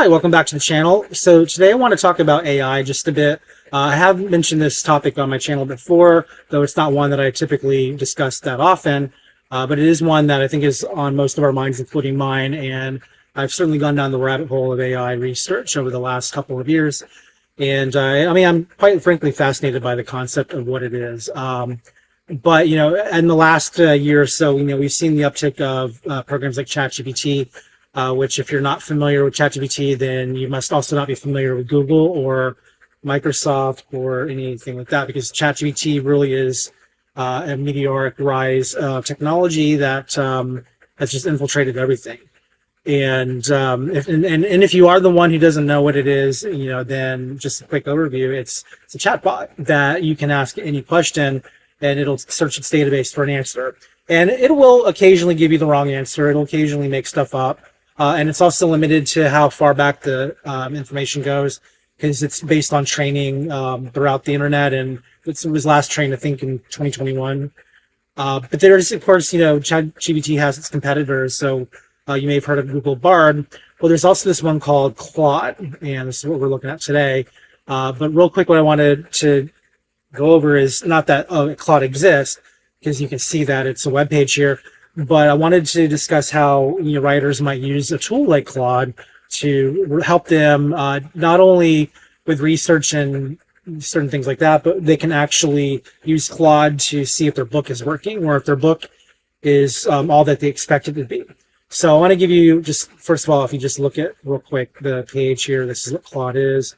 Hi, welcome back to the channel. So today I want to talk about AI just a bit. I have mentioned this topic on my channel before, though it's not one that I typically discuss that often, but it is one that I think is on most of our minds, including mine, and I've certainly gone down the rabbit hole of AI research over the last couple of years. And I mean, I'm quite frankly fascinated by the concept of what it is. But, in the last year or so, we've seen the uptick of programs like ChatGPT, which if you're not familiar with ChatGPT, then you must also not be familiar with Google or Microsoft or anything like that, because ChatGPT really is a meteoric rise of technology that has just infiltrated everything. And if you are the one who doesn't know what it is, then just a quick overview. It's a chatbot that you can ask any question, and it'll search its database for an answer. And it will occasionally give you the wrong answer. It'll occasionally make stuff up. And it's also limited to how far back the information goes, because it's based on training throughout the internet. And it was last trained, I think, in 2021. But there's, of course, ChatGPT has its competitors. So you may have heard of Google Bard. Well, there's also this one called Claude, and this is what we're looking at today. But real quick, what I wanted to go over is not that Claude exists, because you can see that it's a web page here, but I wanted to discuss how writers might use a tool like Claude to help them not only with research and certain things like that, but they can actually use Claude to see if their book is working or if their book is all that they expect it to be. So I want to give you just, first of all, if you just look at real quick the page here, this is what Claude is.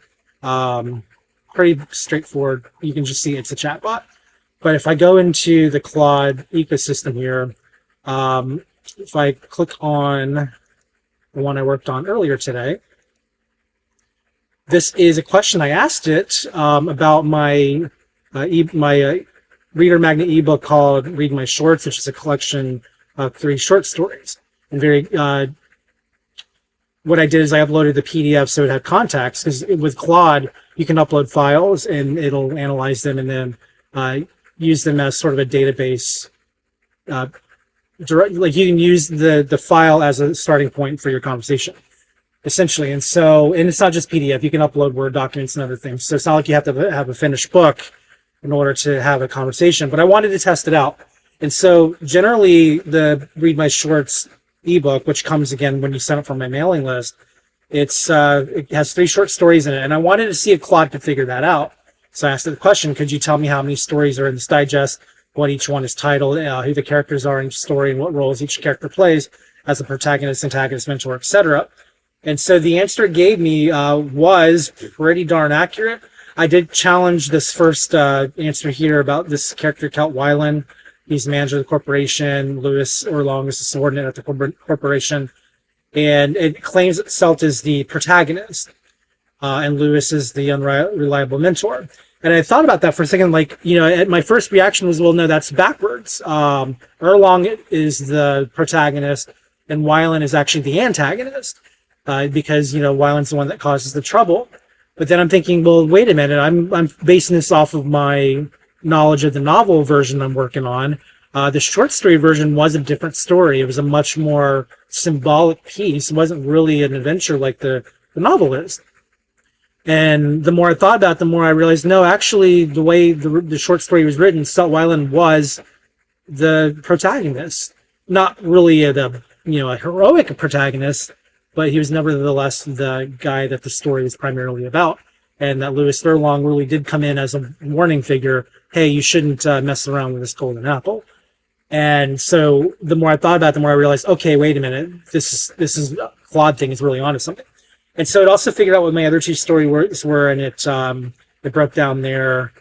Pretty straightforward. You can just see it's a chatbot. But if I go into the Claude ecosystem here, if I click on the one I worked on earlier today, this is a question I asked it about my Reader Magnet ebook called Read My Shorts, which is a collection of 3 short stories. And what I did is I uploaded the PDF so it had context, because with Claude, you can upload files and it'll analyze them and then use them as sort of a database. Like you can use the file as a starting point for your conversation, essentially. And it's not just PDF. You can upload Word documents and other things. So it's not like you have to have a finished book in order to have a conversation. But I wanted to test it out. And so generally, the Read My Shorts ebook, which comes again when you sign up for my mailing list, it has 3 short stories in it, and I wanted to see if Claude could figure that out. So I asked it the question: could you tell me how many stories are in this digest, what each one is titled, who the characters are in each story, and what roles each character plays as a protagonist, antagonist, mentor, etc. And so the answer it gave me was pretty darn accurate. I did challenge this first answer here about this character, Count Weiland. He's the manager of the corporation. Louis Orlong is a subordinate at the corporation. And it claims itself as the protagonist. And Louis is the unreliable mentor. And I thought about that for a second. My first reaction was, well, no, that's backwards. Erlong is the protagonist, and Weiland is actually the antagonist. Because, Weiland's the one that causes the trouble. But then I'm thinking, well, wait a minute. I'm basing this off of my knowledge of the novel version I'm working on. The short story version was a different story. It was a much more symbolic piece. It wasn't really an adventure like the novel is. And the more I thought about it, the more I realized, no, actually, the way the short story was written, Salt Weiland was the protagonist. Not really a heroic protagonist, but he was nevertheless the guy that the story is primarily about. And that Louis Erlong really did come in as a warning figure. Hey, you shouldn't mess around with this golden apple. And so the more I thought about it, the more I realized, okay, wait a minute, this is Claude thing is really onto something. And so it also figured out what my other 2 stories were, and it broke down their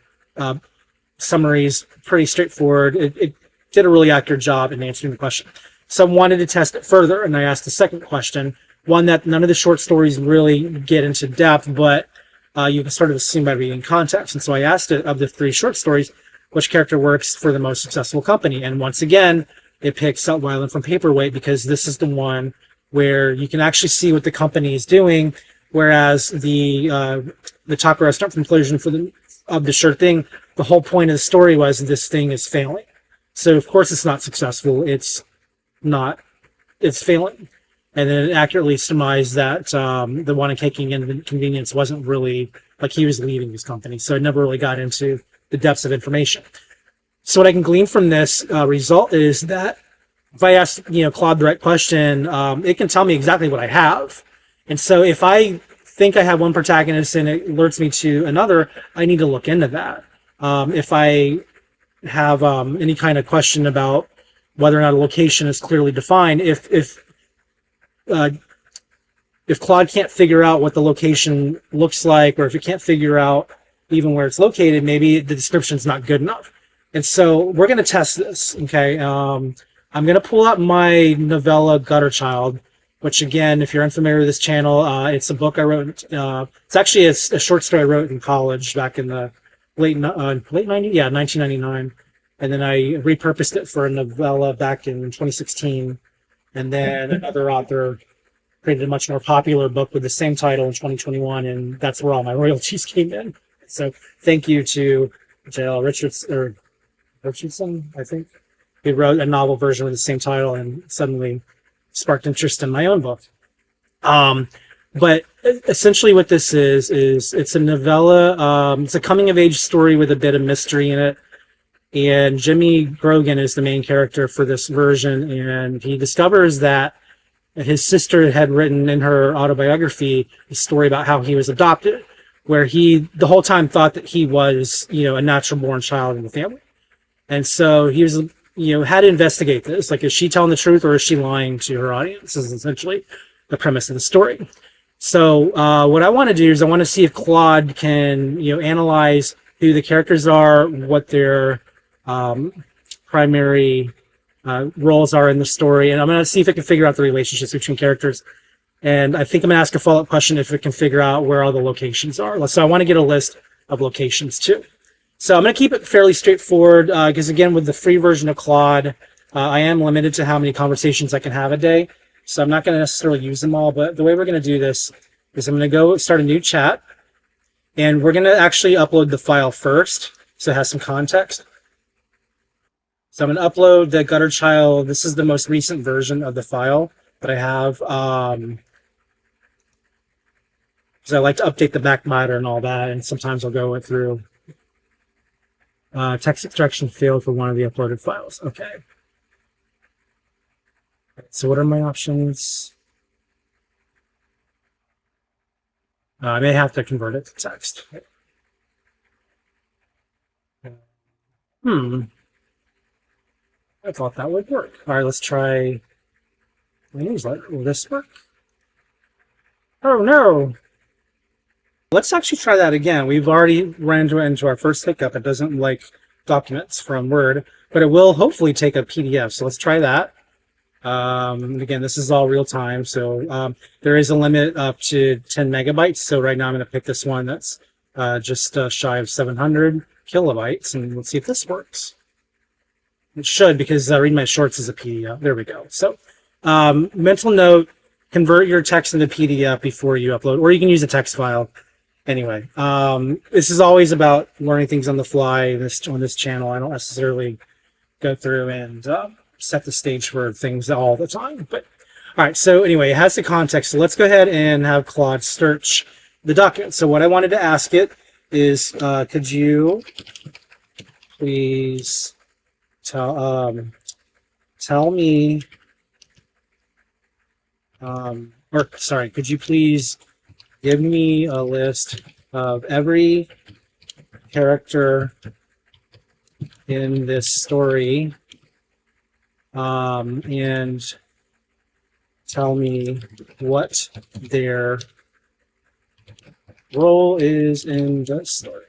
summaries pretty straightforward. It did a really accurate job in answering the question. So I wanted to test it further, and I asked the second question, one that none of the short stories really get into depth, but you can sort of assume by reading context. And so I asked it, of the 3 short stories, which character works for the most successful company? And once again, it picks Salt Weiland from Paperweight, because this is the one where you can actually see what the company is doing, whereas the taco restaurant from Collision of the Sure Thing, the whole point of the story was this thing is failing. So of course it's not successful. It's failing. and then it accurately surmised that the one in Caking Inconvenience wasn't really, like, he was leaving his company, so it never really got into the depths of information. So what I can glean from this result is that if I ask, Claude the right question, it can tell me exactly what I have. And so if I think I have one protagonist and it alerts me to another, I need to look into that. If I have any kind of question about whether or not a location is clearly defined, if Claude can't figure out what the location looks like, or if it can't figure out even where it's located, maybe the description's not good enough. And so we're going to test this, okay? I'm going to pull up my novella Gutter Child, which, again, if you're unfamiliar with this channel, it's a book I wrote. It's actually a short story I wrote in college back in the late 90s, yeah, 1999. And then I repurposed it for a novella back in 2016. And then another author created a much more popular book with the same title in 2021, and that's where all my royalties came in. So thank you to J.L. Richardson, I think, who wrote a novel version with the same title and suddenly sparked interest in my own book. But essentially what this is it's a novella. It's a coming-of-age story with a bit of mystery in it. And Jimmy Grogan is the main character for this version, and he discovers that his sister had written in her autobiography a story about how he was adopted, where he the whole time thought that he was, a natural-born child in the family. And so he was, had to investigate this. Like, is she telling the truth or is she lying to her audience? Is essentially the premise of the story. So what I want to do is I want to see if Claude can, analyze who the characters are, what their primary roles are in the story, and I'm going to see if it can figure out the relationships between characters. And I think I'm going to ask a follow-up question if it can figure out where all the locations are. So I want to get a list of locations too. So I'm going to keep it fairly straightforward because, again, with the free version of Claude, I am limited to how many conversations I can have a day. So I'm not going to necessarily use them all, but the way we're going to do this is I'm going to go start a new chat, and we're going to actually upload the file first so it has some context. So I'm going to upload the Gutter Child. This is the most recent version of the file that I have. Because I like to update the back matter and all that, and sometimes I'll go through text extraction failed for one of the uploaded files. Okay. So what are my options? I may have to convert it to text. I thought that would work. All right, let's try my newsletter. Will this work? Oh, no. Let's actually try that again. We've already ran into our first hiccup. It doesn't like documents from Word, but it will hopefully take a PDF. So let's try that. Again, this is all real time. So there is a limit up to 10 megabytes. So right now I'm going to pick this one that's just shy of 700 kilobytes. And let's see if this works. It should, because Read My Shorts is a PDF. There we go. So mental note, convert your text into PDF before you upload, or you can use a text file. Anyway, this is always about learning things on the fly on this channel. I don't necessarily go through and set the stage for things all the time. But all right, so anyway, it has the context. So let's go ahead and have Claude search the document. So what I wanted to ask it is, could you please tell me, or sorry, could you please give me a list of every character in this story, and tell me what their role is in the story.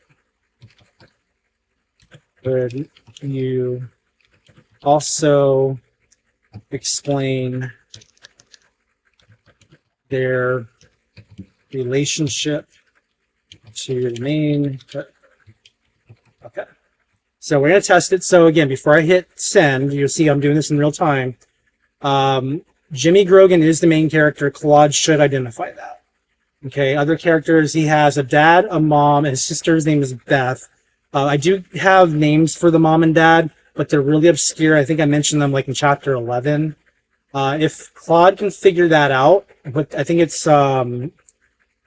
Could you also explain their relationship to the main? Okay. So we're going to test it. So again, before I hit send, you'll see I'm doing this in real time. Jimmy Grogan is the main character. Claude should identify that. Okay. Other characters, he has a dad, a mom, and his sister's name is Beth. I do have names for the mom and dad, but they're really obscure. I think I mentioned them like in chapter 11. If Claude can figure that out, but I think it's I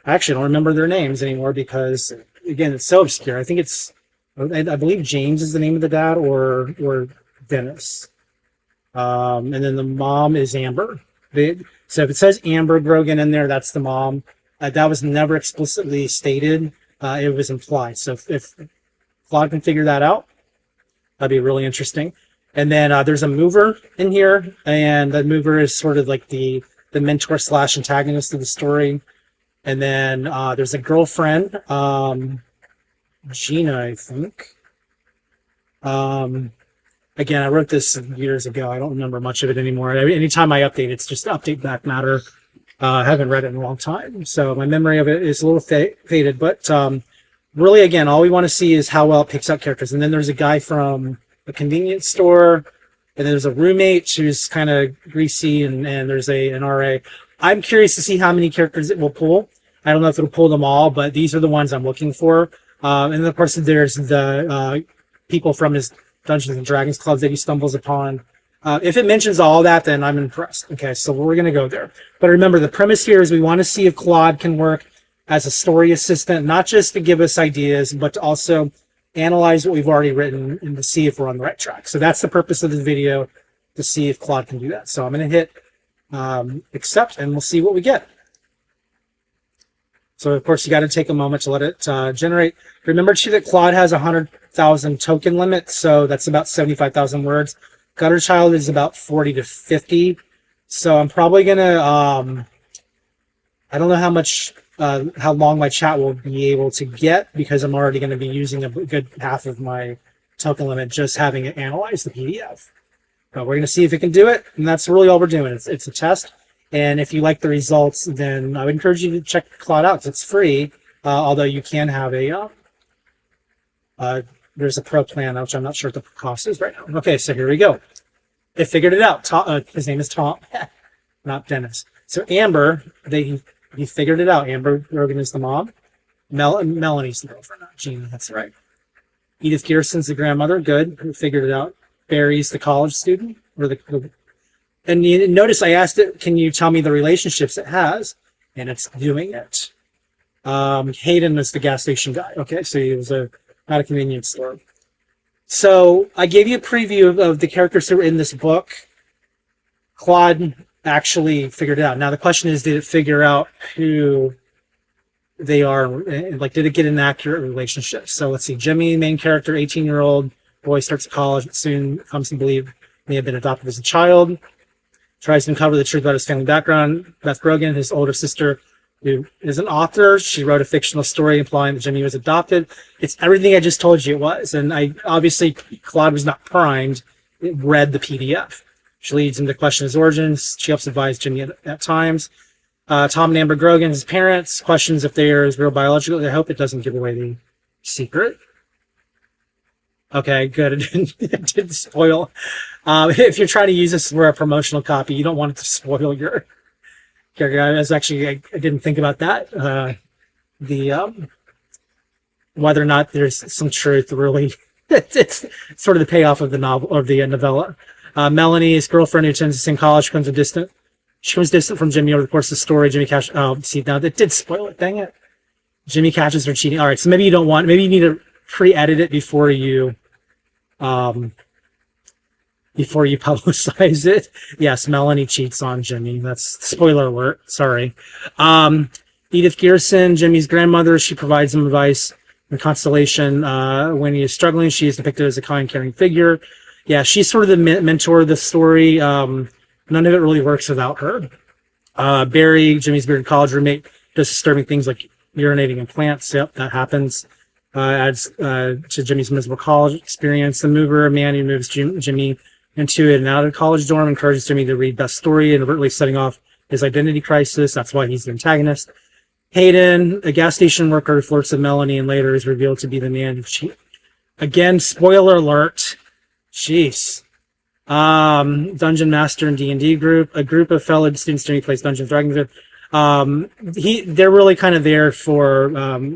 actually don't remember their names anymore because again it's so obscure. I think it's I believe James is the name of the dad or Dennis. And then the mom is Amber. So if it says Amber Grogan in there, that's the mom. That was never explicitly stated. It was implied. So if Claude can figure that out, that'd be really interesting. And then there's a mover in here, and the mover is sort of like the mentor slash antagonist of the story. And then there's a girlfriend, Gina, I think. Again, I wrote this years ago. I don't remember much of it anymore. Anytime I update, it's just update back matter. I haven't read it in a long time, so my memory of it is a little faded. But really, again, all we want to see is how well it picks out characters. And then there's a guy from a convenience store, and there's a roommate who's kind of greasy, and there's an RA. I'm curious to see how many characters it will pull. I don't know if it'll pull them all, but these are the ones I'm looking for. And then, of course, there's the people from his Dungeons and Dragons clubs that he stumbles upon. If it mentions all that, then I'm impressed. Okay, so we're going to go there. But remember, the premise here is we want to see if Claude can work as a story assistant, not just to give us ideas, but to also analyze what we've already written and to see if we're on the right track. So that's the purpose of the video, to see if Claude can do that. So I'm going to hit accept, and we'll see what we get. So, of course, you got to take a moment to let it generate. Remember, too, that Claude has 100,000 token limit, so that's about 75,000 words. Gutter Child is about 40 to 50. So I'm probably going to, I don't know how long my chat will be able to get, because I'm already going to be using a good half of my token limit just having it analyze the PDF. But we're going to see if it can do it, and that's really all we're doing. It's a test. And if you like the results, then I would encourage you to check Claude out, because it's free, although you can have there's a pro plan, which I'm not sure what the cost is right now. Okay, so here we go. It figured it out. His name is Tom, not Dennis. So Amber, he figured it out. Amber Rogan is the mom. Melanie's the girlfriend, not Gina, that's right. Edith Gearson's the grandmother, good, who figured it out. Barry's the college student, or and you notice I asked it, can you tell me the relationships it has? And it's doing it. Hayden is the gas station guy. Okay, so he was not a convenience store. So I gave you a preview of the characters that were in this book. Claude actually figured it out. Now the question is, did it figure out who they are? Like, did it get an accurate relationship? So let's see. Jimmy, main character, 18-year-old boy, starts at college, but soon comes to believe may have been adopted as a child. Tries to uncover the truth about his family background. Beth Grogan, his older sister, who is an author. She wrote a fictional story implying that Jimmy was adopted. It's everything I just told you it was. And obviously, Claude was not primed. It read the PDF. She leads him to question his origins. She helps advise Jimmy at times. Tom and Amber Grogan, his parents, questions if they are his real biological. I hope it doesn't give away the secret. Okay, good. It didn't spoil. If you're trying to use this for a promotional copy, you don't want it to spoil your character. I didn't think about that. Whether or not there's some truth, really, it's sort of the payoff of the novel or the novella. Melanie's girlfriend, who attends the same college, she becomes distant from Jimmy over the course of the story. Jimmy catches. Oh, see, now that did spoil it. Dang it. Jimmy catches her cheating. All right, so maybe you don't want. Maybe you need to pre-edit it before you publicize it. Yes, Melanie cheats on Jimmy. That's spoiler alert. Sorry. Edith Gearson, Jimmy's grandmother. She provides him advice and consolation when he is struggling. She is depicted as a kind, caring figure. Yeah, she's sort of the mentor of the story. None of it really works without her. Barry, Jimmy's bearded college roommate, does disturbing things like urinating in plants. Yep, that happens. Adds to Jimmy's miserable college experience. The mover, a man who moves Jimmy into an out of college dorm, encourages Jimmy to read Beth's story, inadvertently setting off his identity crisis. That's why he's the antagonist. Hayden, a gas station worker who flirts with Melanie and later is revealed to be the man who cheated. Again, spoiler alert. Jeez. Dungeon Master and D&D group. A group of fellow students Jimmy plays Dungeons and Dragons with. They're really kind of there for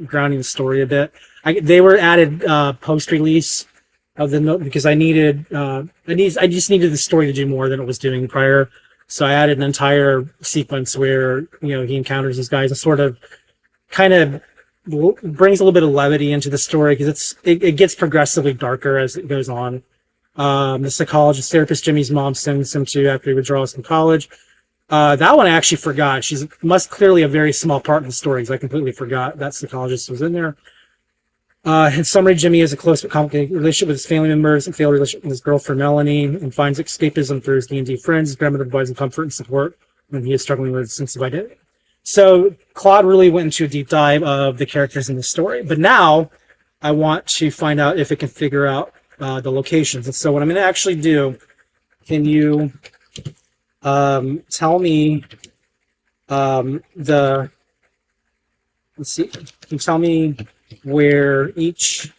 grounding the story a bit. They were added post-release of the note because I just needed the story to do more than it was doing prior. So I added an entire sequence where, he encounters these guys and sort of kind of brings a little bit of levity into the story because it gets progressively darker as it goes on. The psychologist therapist Jimmy's mom sends him to after he withdraws from college. That one I actually forgot. She's clearly a very small part in the story because I completely forgot that psychologist was in there. In summary, Jimmy has a close but complicated relationship with his family members and failed relationship with his girlfriend Melanie, and finds escapism through his D&D friends. His grandmother provides him comfort and support when he is struggling with a sense of identity. So Claude really went into a deep dive of the characters in the story, but now I want to find out if it can figure out the locations. And so what I'm going to actually do, can you tell me let's see, can you tell me where each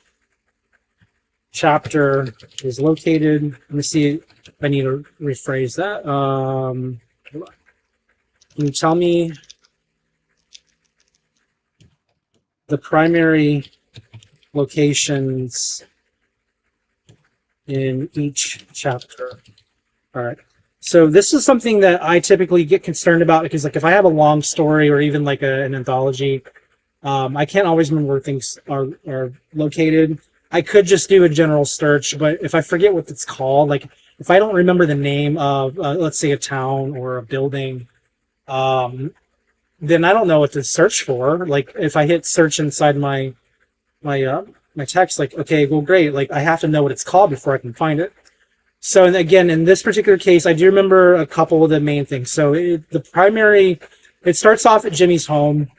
chapter is located? Let me see if I need to rephrase that. Hold on. Can you tell me the primary locations in each chapter? All right. So this is something that I typically get concerned about because, like, if I have a long story or even like an anthology, I can't always remember where things are located. I could just do a general search, but if I forget what it's called, like if I don't remember the name of, let's say, a town or a building, then I don't know what to search for. Like if I hit search inside my text, like, okay, well, great. Like I have to know what it's called before I can find it. So, and again, in this particular case, I do remember a couple of the main things. So it starts off at Jimmy's home.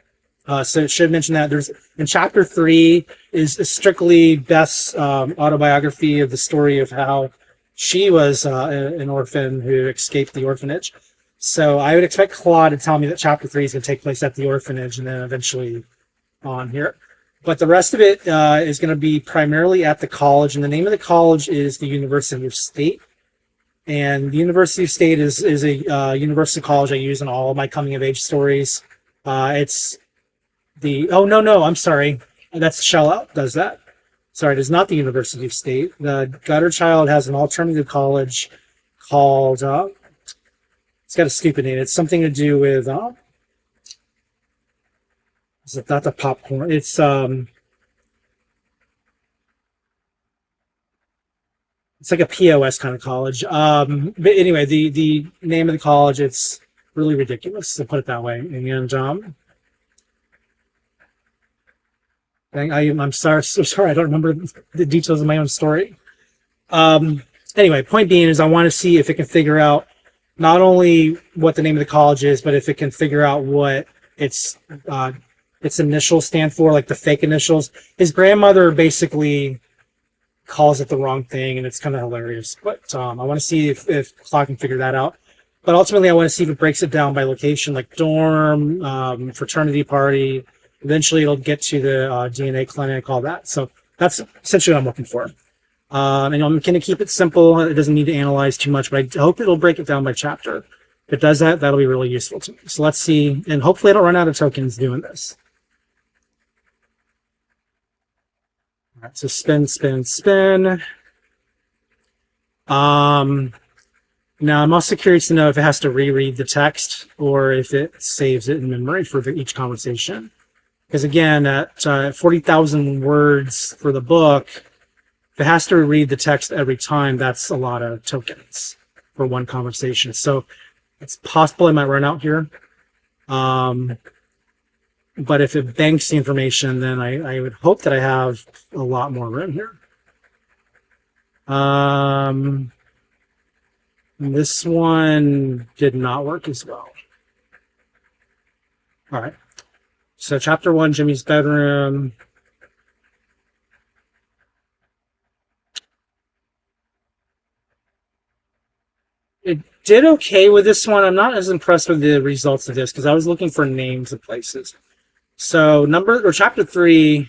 So it should mention that there's in chapter 3 is strictly Beth's autobiography of the story of how she was an orphan who escaped the orphanage. So I would expect Claude to tell me that chapter 3 is going to take place at the orphanage and then eventually on here. But the rest of it is going to be primarily at the college, and the name of the college is the University of State. And the University of State is a universal college I use in all of my coming of age stories. It's no, I'm sorry. That's Shell Out does that. Sorry, it is not the University of State. The Gutter Child has an alternative college called, it's got a stupid name. It's something to do with, is it not the popcorn? It's like a POS kind of college. But anyway, the name of the college, it's really ridiculous, to put it that way. And I'm sorry, so sorry, I don't remember the details of my own story. Anyway, point being is I want to see if it can figure out not only what the name of the college is, but if it can figure out what its initials stand for, like the fake initials. His grandmother basically calls it the wrong thing, and it's kind of hilarious. But I want to see if Claude can figure that out. But ultimately, I want to see if it breaks it down by location, like dorm, fraternity party. Eventually, it'll get to the DNA clinic, all that. So that's essentially what I'm looking for. And I'm going to keep it simple. It doesn't need to analyze too much, but I hope it'll break it down by chapter. If it does that, that'll be really useful to me. So let's see. And hopefully I don't run out of tokens doing this. All right, so spin, spin, spin. Now, I'm also curious to know if it has to reread the text or if it saves it in memory for each conversation. Because again, at 40,000 words for the book, if it has to read the text every time, that's a lot of tokens for one conversation. So it's possible I might run out here. But if it banks the information, then I would hope that I have a lot more room here. This one did not work as well. All right. So chapter 1, Jimmy's bedroom. It did okay with this one. I'm not as impressed with the results of this because I was looking for names of places. So chapter 3, I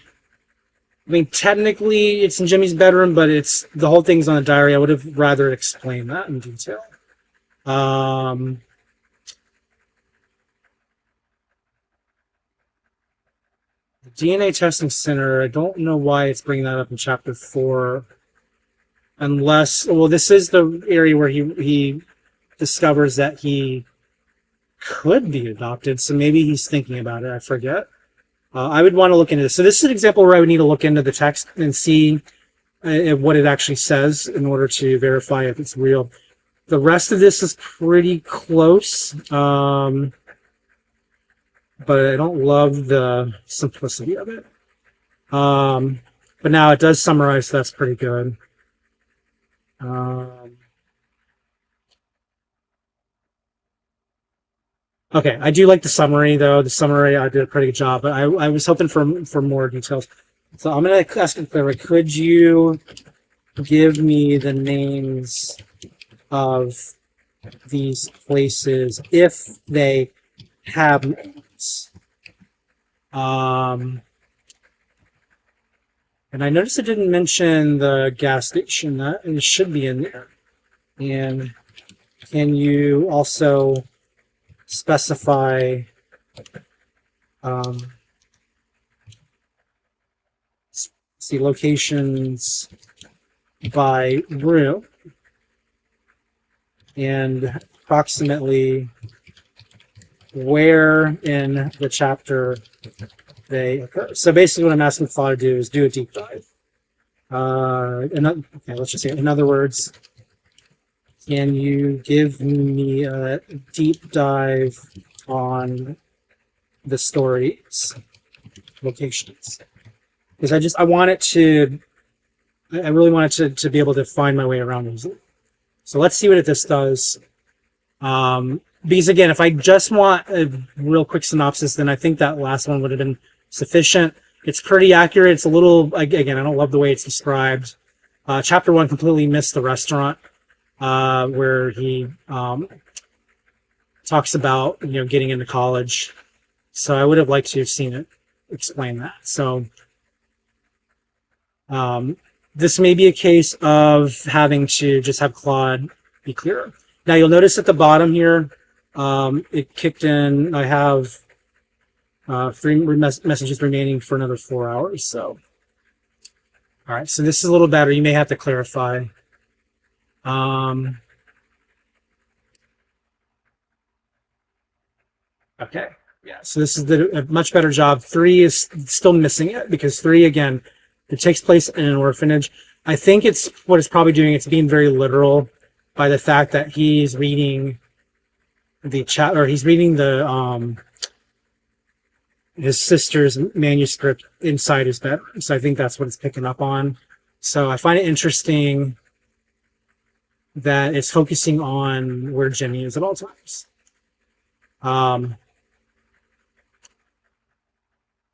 mean, technically it's in Jimmy's bedroom, but the whole thing's on a diary. I would have rather explained that in detail. The DNA testing center, I don't know why it's bringing that up in chapter 4. Unless, well, this is the area where he discovers that he could be adopted. So maybe he's thinking about it. I forget. I would want to look into this. So this is an example where I would need to look into the text and see what it actually says in order to verify if it's real. The rest of this is pretty close, but I don't love the simplicity of it. But now it does summarize, so that's pretty good. Okay, I do like the summary, though. The summary, I did a pretty good job, but I was hoping for more details. So I'm going to ask Clara, could you give me the names of these places if they have names? And I noticed it didn't mention the gas station. That it should be in there. And can you also specify see locations by room and approximately where in the chapter they occur. So basically what I'm asking Claude to do is do a deep dive. Okay, let's just say, in other words, can you give me a deep dive on the story's locations? Because I want it to, I really want it to be able to find my way around easily. So let's see what this does. Because again, if I just want a real quick synopsis, then I think that last one would have been sufficient. It's pretty accurate. It's a little, again, I don't love the way it's described. Chapter 1 completely missed the restaurant, where he talks about, getting into college. So I would have liked to have seen it explain that. So this may be a case of having to just have Claude be clearer. Now you'll notice at the bottom here, it kicked in. I have 3 messages remaining for another 4 hours. So, all right. So this is a little better. You may have to clarify. Okay. Yeah. So this is a much better job. 3 is still missing it because 3, again, it takes place in an orphanage. I think it's what it's probably doing. It's being very literal by the fact that he's reading the chat, or he's reading the his sister's manuscript inside his bedroom. So I think that's what it's picking up on. So I find it interesting that it's focusing on where Jenny is at all times.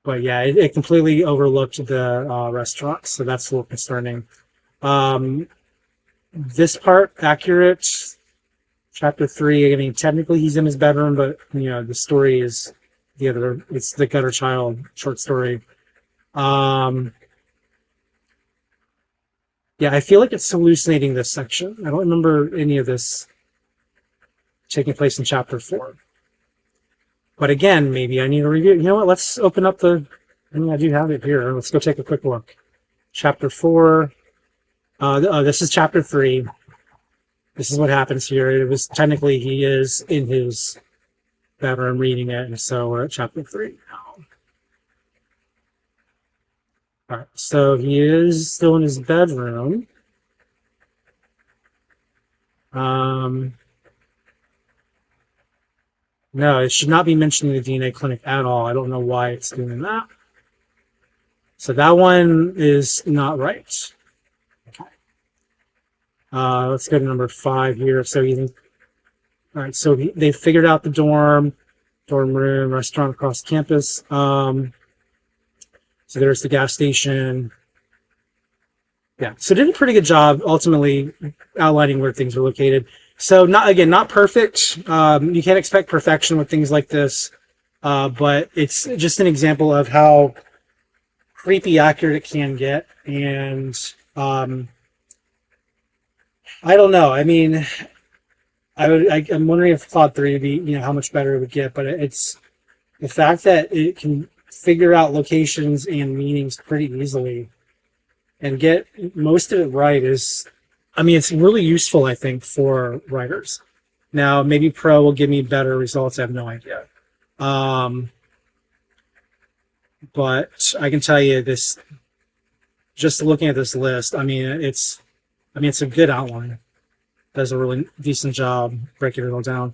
But yeah, it completely overlooked the restaurant, so that's a little concerning. This part, accurate. Chapter 3, I mean, technically he's in his bedroom, but, the story is the other, it's the Gutter Child short story. Yeah, I feel like it's hallucinating this section. I don't remember any of this taking place in chapter 4. But again, maybe I need a review. You know what? Let's open up I do have it here. Let's go take a quick look. Chapter 4. This is chapter 3. This is what happens here. It was technically he is in his bedroom reading it, and so we're at chapter 3 now. All right, so he is still in his bedroom. No, it should not be mentioning the DNA clinic at all. I don't know why it's doing that. So that one is not right. Okay. Let's go to number 5 here. So all right, so they figured out the dorm room, restaurant across campus. So there's the gas station. Yeah, so did a pretty good job ultimately outlining where things are located. So not perfect. You can't expect perfection with things like this, but it's just an example of how creepy accurate it can get. And I don't know. I mean, I'm wondering if Claude 3 would be, how much better it would get. But it's the fact that it can figure out locations and meanings pretty easily and get most of it right is, I mean, it's really useful, I think, for writers. Now, maybe Pro will give me better results. I have no idea. But I can tell you this, just looking at this list, I mean, it's a good outline. Does a really decent job breaking it all down.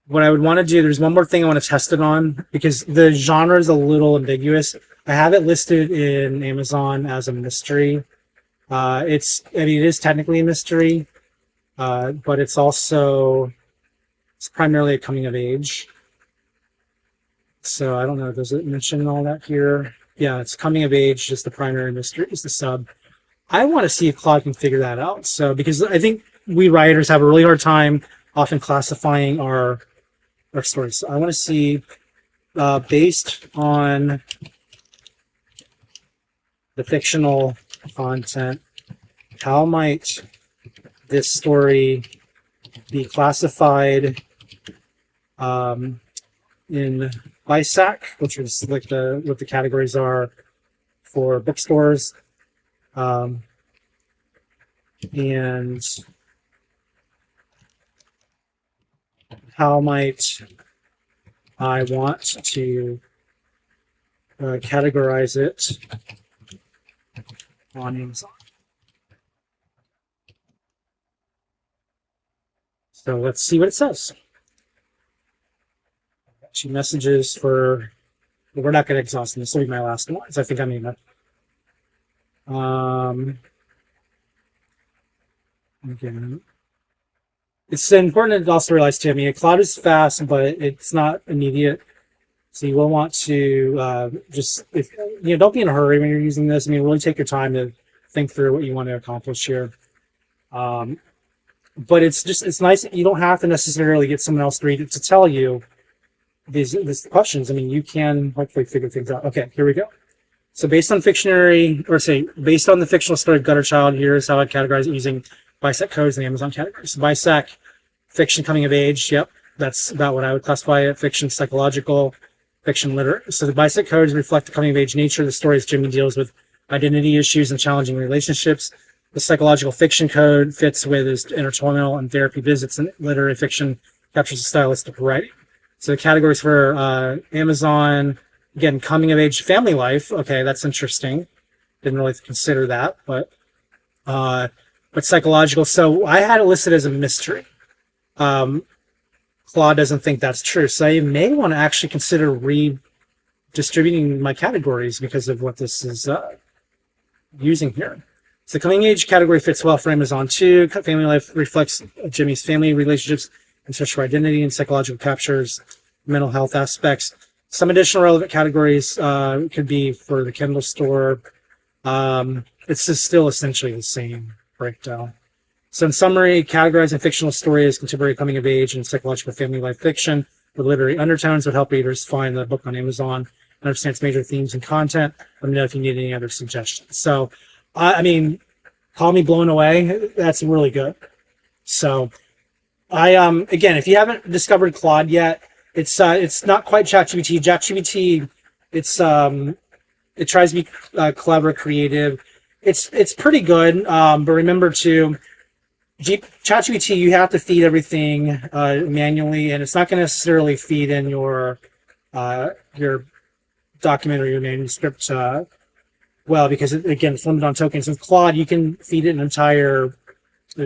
What I would want to do, there's one more thing I want to test it on because the genre is a little ambiguous. I have it listed in Amazon as a mystery. I mean, it is technically a mystery, but it's primarily a coming of age. So I don't know, does it mention all that here? Yeah, it's coming of age, just the primary mystery is the sub. I want to see if Claude can figure that out. So, because I think we writers have a really hard time often classifying our stories. So I want to see, based on the fictional content, how might this story be classified in BISAC, which is like what the categories are for bookstores, and how might I want to categorize it on Amazon. So let's see what it says. Two messages for, we're not going to exhaust them. This will be my last one. So I think I mean that. Again, it's important to also realize too, I mean, Claude is fast, but it's not immediate. So you will want to don't be in a hurry when you're using this. I mean, really take your time to think through what you want to accomplish here. But it's nice. You don't have to necessarily get someone else to read it to tell you these questions. I mean, you can hopefully figure things out. Okay, here we go. So based on the fictional story of Gutter Child, here's how I'd categorize it using BISAC codes in the Amazon categories. So BISAC, fiction coming of age. Yep, that's about what I would classify it. Fiction psychological, fiction literary. So the BISAC codes reflect the coming of age nature of the story as Jimmy deals with identity issues and challenging relationships. The psychological fiction code fits with his inner turmoil and therapy visits, and literary fiction captures the stylistic writing. So the categories for Amazon, again, coming of age, family life. Okay, that's interesting. Didn't really consider that, but psychological. So I had it listed as a mystery. Claude doesn't think that's true. So I may want to actually consider redistributing my categories because of what this is using here. So the coming age category fits well for Amazon too. Family life reflects Jimmy's family relationships and search for identity, and psychological captures mental health aspects. Some additional relevant categories could be for the Kindle store. It's just still essentially the same breakdown. So in summary, categorizing fictional story as contemporary coming of age and psychological family life fiction with literary undertones would help readers find the book on Amazon and understand its major themes and content. Let me know if you need any other suggestions. So, I mean, call me blown away. That's really good. So again, if you haven't discovered Claude yet, it's not quite ChatGPT. ChatGPT, it tries to be clever, creative. It's pretty good, but remember to ChatGPT, you have to feed everything manually, and it's not going to necessarily feed in your document or your manuscript well, because again, it's limited on tokens. With Claude, you can feed it an entire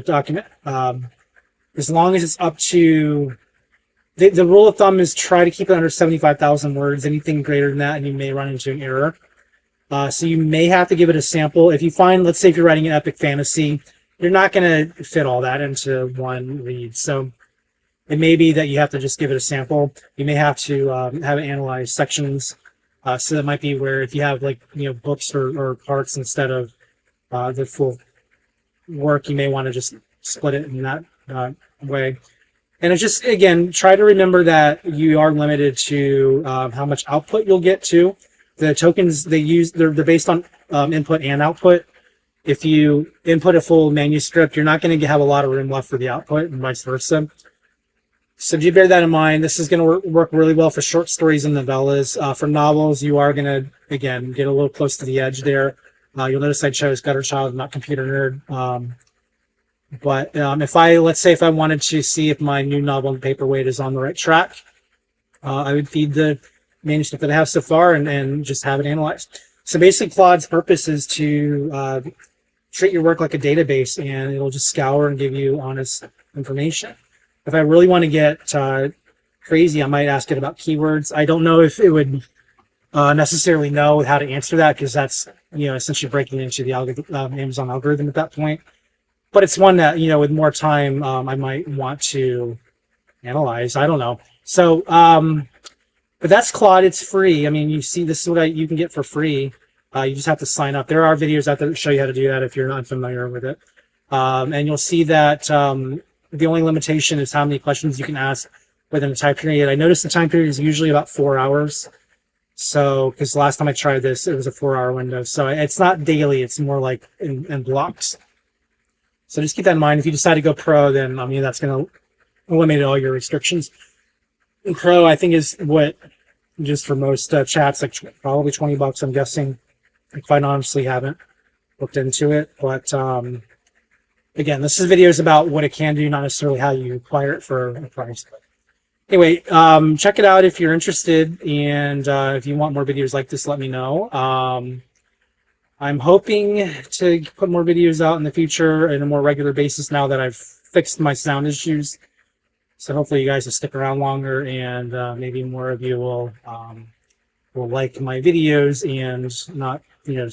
document. As long as it's up to, the rule of thumb is try to keep it under 75,000 words. Anything greater than that, and you may run into an error. So you may have to give it a sample. If you find, let's say if you're writing an epic fantasy, you're not going to fit all that into one read. So it may be that you have to just give it a sample. You may have to have it analyze sections. So that might be where if you have books or parts instead of the full work, you may want to just split it in that way. And it's just, again, try to remember that you are limited to how much output you'll get to. The tokens they use, they're based on input and output. If you input a full manuscript, you're not going to have a lot of room left for the output, and vice versa. So do bear that in mind. This is going to work really well for short stories and novellas. For novels, you are going to, again, get a little close to the edge there. You'll notice I chose Gutter Child, not Computer Nerd. But let's say if I wanted to see if my new novel and paperweight is on the right track, I would feed the manuscript that I have so far and just have it analyzed. So basically, Claude's purpose is to treat your work like a database, and it'll just scour and give you honest information. If I really want to get crazy, I might ask it about keywords. I don't know if it would necessarily know how to answer that, because that's essentially breaking into the Amazon algorithm at that point. But it's one that with more time I might want to analyze. I don't know. So, but that's Claude. It's free. I mean, you see, this is what you can get for free. You just have to sign up. There are videos out there that show you how to do that if you're not familiar with it. And you'll see that the only limitation is how many questions you can ask within a time period. I noticed the time period is usually about 4 hours. So, because last time I tried this, it was a 4-hour window. So it's not daily. It's more like in blocks. So just keep that in mind. If you decide to go pro, then that's going to eliminate all your restrictions. And pro, I think, is what, just for most chats, like probably $20, I'm guessing. I quite honestly haven't looked into it. But again, this is videos about what it can do, not necessarily how you acquire it for a price. But anyway, check it out if you're interested. And if you want more videos like this, let me know. I'm hoping to put more videos out in the future on a more regular basis now that I've fixed my sound issues. So hopefully you guys will stick around longer, and maybe more of you will like my videos and not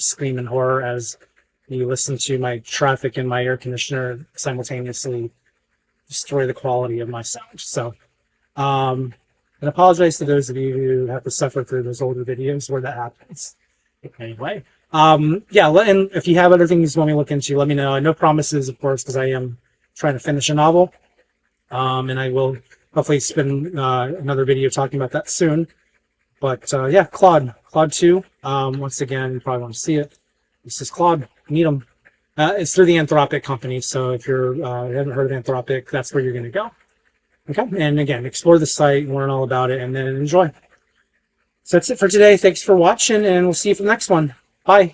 scream in horror as you listen to my traffic and my air conditioner simultaneously destroy the quality of my sound. So and apologize to those of you who have to suffer through those older videos where that happens. Anyway. Yeah, and if you have other things you want me to look into, let me know. No promises, of course, because I am trying to finish a novel. And I will hopefully spend another video talking about that soon. But yeah, Claude 2. Once again, you probably want to see it. This is Claude. Meet them. It's through the Anthropic company. So if you haven't heard of Anthropic, that's where you're going to go. Okay. And again, explore the site, learn all about it, and then enjoy. So that's it for today. Thanks for watching, and we'll see you for the next one. Bye.